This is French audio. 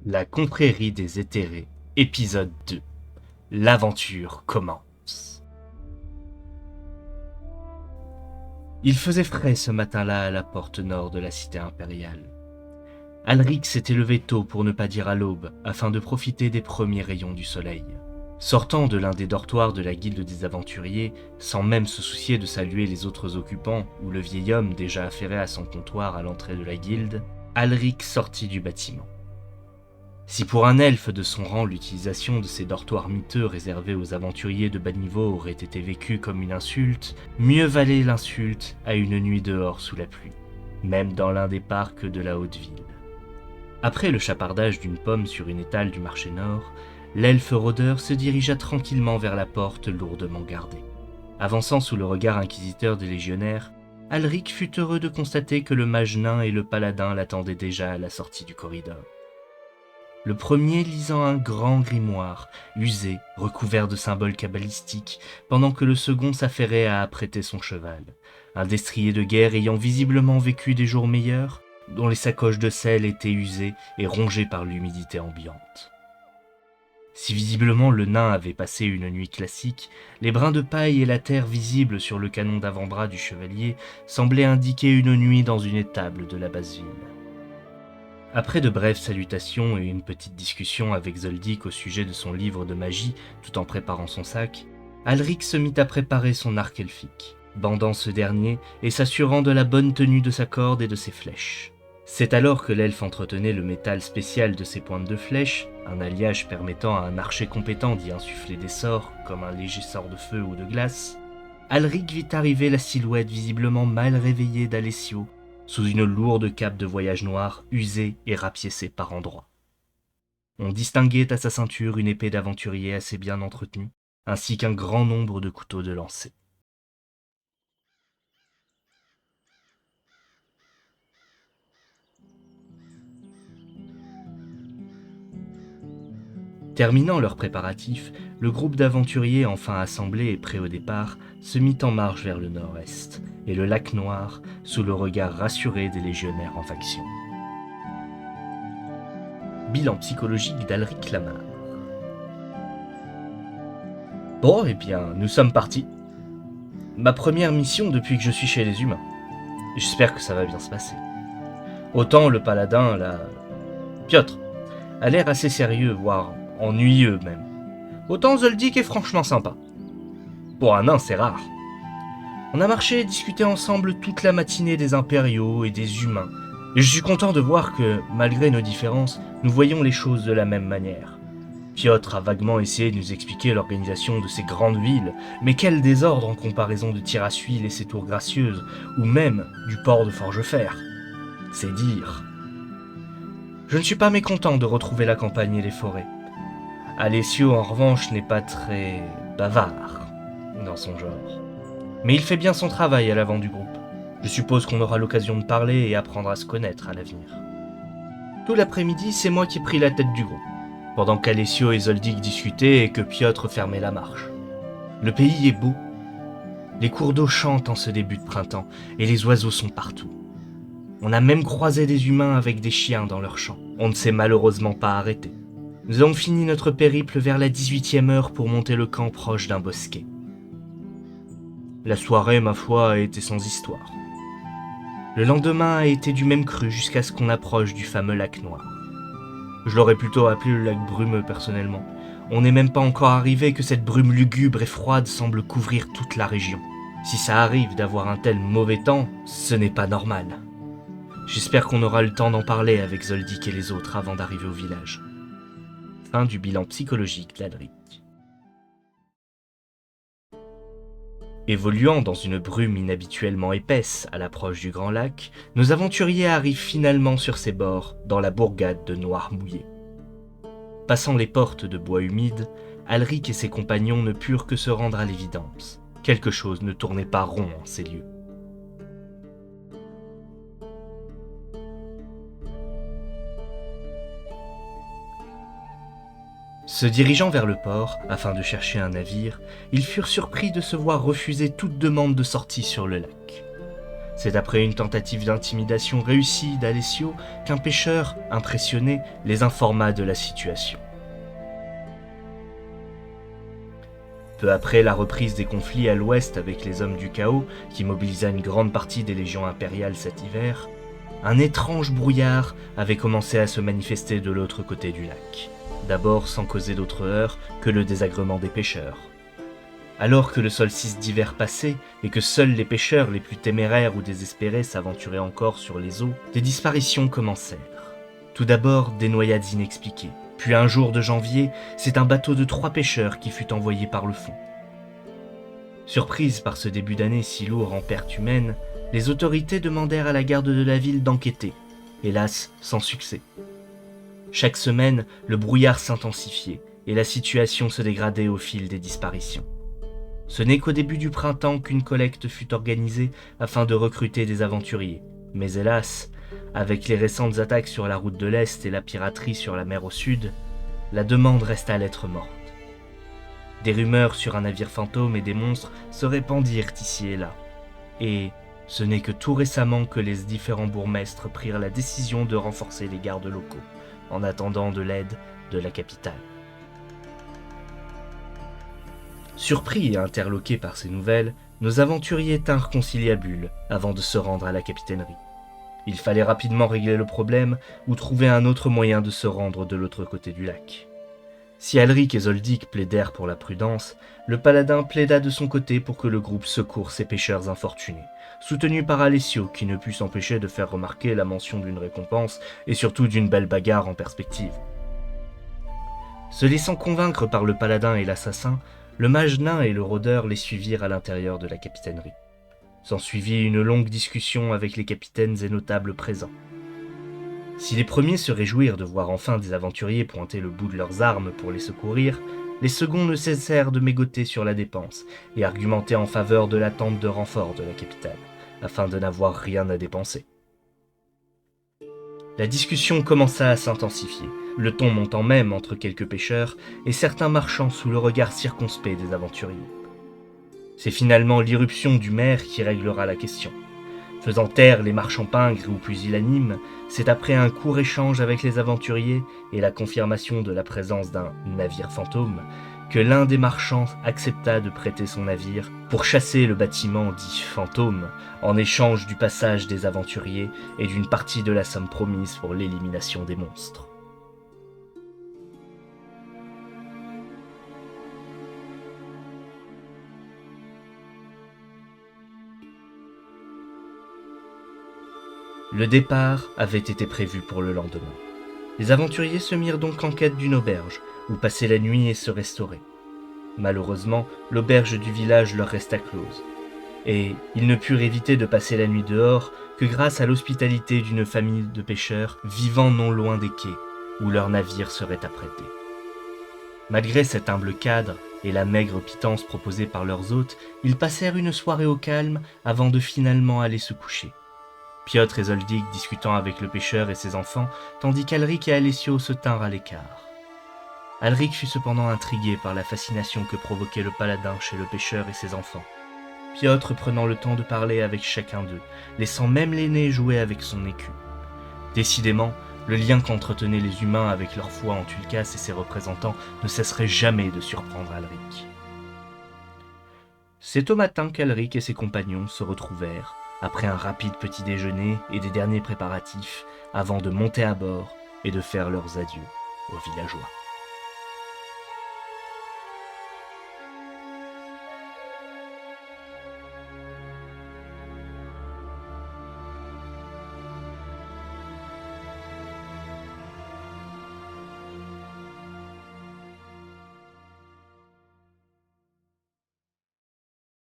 La confrérie des éthérés, épisode 2. L'aventure commence. Il faisait frais ce matin-là à la porte nord de la cité impériale. Alric s'était levé tôt pour ne pas dire à l'aube, afin de profiter des premiers rayons du soleil. Sortant de l'un des dortoirs de la guilde des aventuriers, sans même se soucier de saluer les autres occupants ou le vieil homme déjà affairé à son comptoir à l'entrée de la guilde, Alric sortit du bâtiment. Si pour un elfe de son rang l'utilisation de ces dortoirs miteux réservés aux aventuriers de bas niveau aurait été vécue comme une insulte, mieux valait l'insulte à une nuit dehors sous la pluie, même dans l'un des parcs de la haute ville. Après le chapardage d'une pomme sur une étale du marché nord, l'elfe rôdeur se dirigea tranquillement vers la porte lourdement gardée. Avançant sous le regard inquisiteur des légionnaires, Alric fut heureux de constater que le mage nain et le paladin l'attendaient déjà à la sortie du corridor. Le premier lisant un grand grimoire, usé, recouvert de symboles cabalistiques, pendant que le second s'affairait à apprêter son cheval, un destrier de guerre ayant visiblement vécu des jours meilleurs, dont les sacoches de sel étaient usées et rongées par l'humidité ambiante. Si visiblement le nain avait passé une nuit classique, les brins de paille et la terre visibles sur le canon d'avant-bras du chevalier semblaient indiquer une nuit dans une étable de la basse ville. Après de brèves salutations et une petite discussion avec Zoldyck au sujet de son livre de magie, tout en préparant son sac, Alric se mit à préparer son arc elfique, bandant ce dernier et s'assurant de la bonne tenue de sa corde et de ses flèches. C'est alors que l'elfe entretenait le métal spécial de ses pointes de flèche, un alliage permettant à un archer compétent d'y insuffler des sorts, comme un léger sort de feu ou de glace, Alric vit arriver la silhouette visiblement mal réveillée d'Alessio, sous une lourde cape de voyage noire, usée et rapiécée par endroits. On distinguait à sa ceinture une épée d'aventurier assez bien entretenue, ainsi qu'un grand nombre de couteaux de lancer. Terminant leurs préparatifs, le groupe d'aventuriers enfin assemblé et prêt au départ se mit en marche vers le nord-est, et le lac Noir, sous le regard rassuré des légionnaires en faction. Bilan psychologique d'Alric Lamar. Bon, eh bien, nous sommes partis. Ma première mission depuis que je suis chez les humains. J'espère que ça va bien se passer. Autant le paladin, là, Piotr, a l'air assez sérieux, voire ennuyeux même. Autant Zoldyck est franchement sympa. Pour un nain, c'est rare. On a marché et discuté ensemble toute la matinée des impériaux et des humains, et je suis content de voir que, malgré nos différences, nous voyons les choses de la même manière. Piotr a vaguement essayé de nous expliquer l'organisation de ces grandes villes, mais quel désordre en comparaison de Tirasuil et ses tours gracieuses, ou même du port de Forgefer. C'est dire. Je ne suis pas mécontent de retrouver la campagne et les forêts. Alessio, en revanche, n'est pas très bavard dans son genre. Mais il fait bien son travail à l'avant du groupe. Je suppose qu'on aura l'occasion de parler et apprendre à se connaître à l'avenir. Tout l'après-midi, c'est moi qui ai pris la tête du groupe, pendant qu'Alessio et Zoldyck discutaient et que Piotr fermait la marche. Le pays est beau. Les cours d'eau chantent en ce début de printemps, et les oiseaux sont partout. On a même croisé des humains avec des chiens dans leurs champs. On ne s'est malheureusement pas arrêté. Nous avons fini notre périple vers la 18e heure pour monter le camp proche d'un bosquet. La soirée, ma foi, a été sans histoire. Le lendemain a été du même cru jusqu'à ce qu'on approche du fameux lac Noir. Je l'aurais plutôt appelé le lac brumeux personnellement. On n'est même pas encore arrivé que cette brume lugubre et froide semble couvrir toute la région. Si ça arrive d'avoir un tel mauvais temps, ce n'est pas normal. J'espère qu'on aura le temps d'en parler avec Zoldyck et les autres avant d'arriver au village. Fin du bilan psychologique d'Alric. Évoluant dans une brume inhabituellement épaisse à l'approche du grand lac, nos aventuriers arrivent finalement sur ses bords, dans la bourgade de Noirmouillé. Passant les portes de bois humide, Alric et ses compagnons ne purent que se rendre à l'évidence. Quelque chose ne tournait pas rond en ces lieux. Se dirigeant vers le port, afin de chercher un navire, ils furent surpris de se voir refuser toute demande de sortie sur le lac. C'est après une tentative d'intimidation réussie d'Alessio qu'un pêcheur, impressionné, les informa de la situation. Peu après la reprise des conflits à l'ouest avec les Hommes du Chaos, qui mobilisa une grande partie des légions impériales cet hiver, un étrange brouillard avait commencé à se manifester de l'autre côté du lac. D'abord sans causer d'autre heurts que le désagrément des pêcheurs. Alors que le solstice d'hiver passait et que seuls les pêcheurs les plus téméraires ou désespérés s'aventuraient encore sur les eaux, des disparitions commencèrent. Tout d'abord des noyades inexpliquées. Puis un jour de janvier, c'est un bateau de 3 pêcheurs qui fut envoyé par le fond. Surprises par ce début d'année si lourd en pertes humaines, les autorités demandèrent à la garde de la ville d'enquêter, hélas sans succès. Chaque semaine, le brouillard s'intensifiait et la situation se dégradait au fil des disparitions. Ce n'est qu'au début du printemps qu'une collecte fut organisée afin de recruter des aventuriers, mais hélas, avec les récentes attaques sur la route de l'Est et la piraterie sur la mer au sud, la demande resta lettre morte. Des rumeurs sur un navire fantôme et des monstres se répandirent ici et là, et ce n'est que tout récemment que les différents bourgmestres prirent la décision de renforcer les gardes locaux, en attendant de l'aide de la capitale. Surpris et interloqués par ces nouvelles, nos aventuriers tinrent conciliabule avant de se rendre à la capitainerie. Il fallait rapidement régler le problème ou trouver un autre moyen de se rendre de l'autre côté du lac. Si Alric et Zoldyck plaidèrent pour la prudence, le paladin plaida de son côté pour que le groupe secoure ces pêcheurs infortunés, soutenu par Alessio qui ne put s'empêcher de faire remarquer la mention d'une récompense et surtout d'une belle bagarre en perspective. Se laissant convaincre par le paladin et l'assassin, le mage nain et le rôdeur les suivirent à l'intérieur de la capitainerie. S'ensuivit une longue discussion avec les capitaines et notables présents. Si les premiers se réjouirent de voir enfin des aventuriers pointer le bout de leurs armes pour les secourir, les seconds ne cessèrent de mégoter sur la dépense et argumenter en faveur de l'attente de renforts de la capitale, afin de n'avoir rien à dépenser. La discussion commença à s'intensifier, le ton montant même entre quelques pêcheurs et certains marchands sous le regard circonspect des aventuriers. C'est finalement l'irruption du maire qui réglera la question. Faisant taire les marchands pingres ou pusillanimes, c'est après un court échange avec les aventuriers et la confirmation de la présence d'un navire fantôme que l'un des marchands accepta de prêter son navire pour chasser le bâtiment dit fantôme en échange du passage des aventuriers et d'une partie de la somme promise pour l'élimination des monstres. Le départ avait été prévu pour le lendemain. Les aventuriers se mirent donc en quête d'une auberge, où passer la nuit et se restaurer. Malheureusement, l'auberge du village leur resta close, et ils ne purent éviter de passer la nuit dehors que grâce à l'hospitalité d'une famille de pêcheurs vivant non loin des quais, où leur navire serait apprêté. Malgré cet humble cadre et la maigre pitance proposée par leurs hôtes, ils passèrent une soirée au calme avant de finalement aller se coucher. Piotr et Zoldyck discutant avec le pêcheur et ses enfants, tandis qu'Alric et Alessio se tinrent à l'écart. Alric fut cependant intrigué par la fascination que provoquait le paladin chez le pêcheur et ses enfants. Piotr prenant le temps de parler avec chacun d'eux, laissant même l'aîné jouer avec son écu. Décidément, le lien qu'entretenaient les humains avec leur foi en Tulkas et ses représentants ne cesserait jamais de surprendre Alric. C'est au matin qu'Alric et ses compagnons se retrouvèrent, après un rapide petit déjeuner et des derniers préparatifs, avant de monter à bord et de faire leurs adieux aux villageois.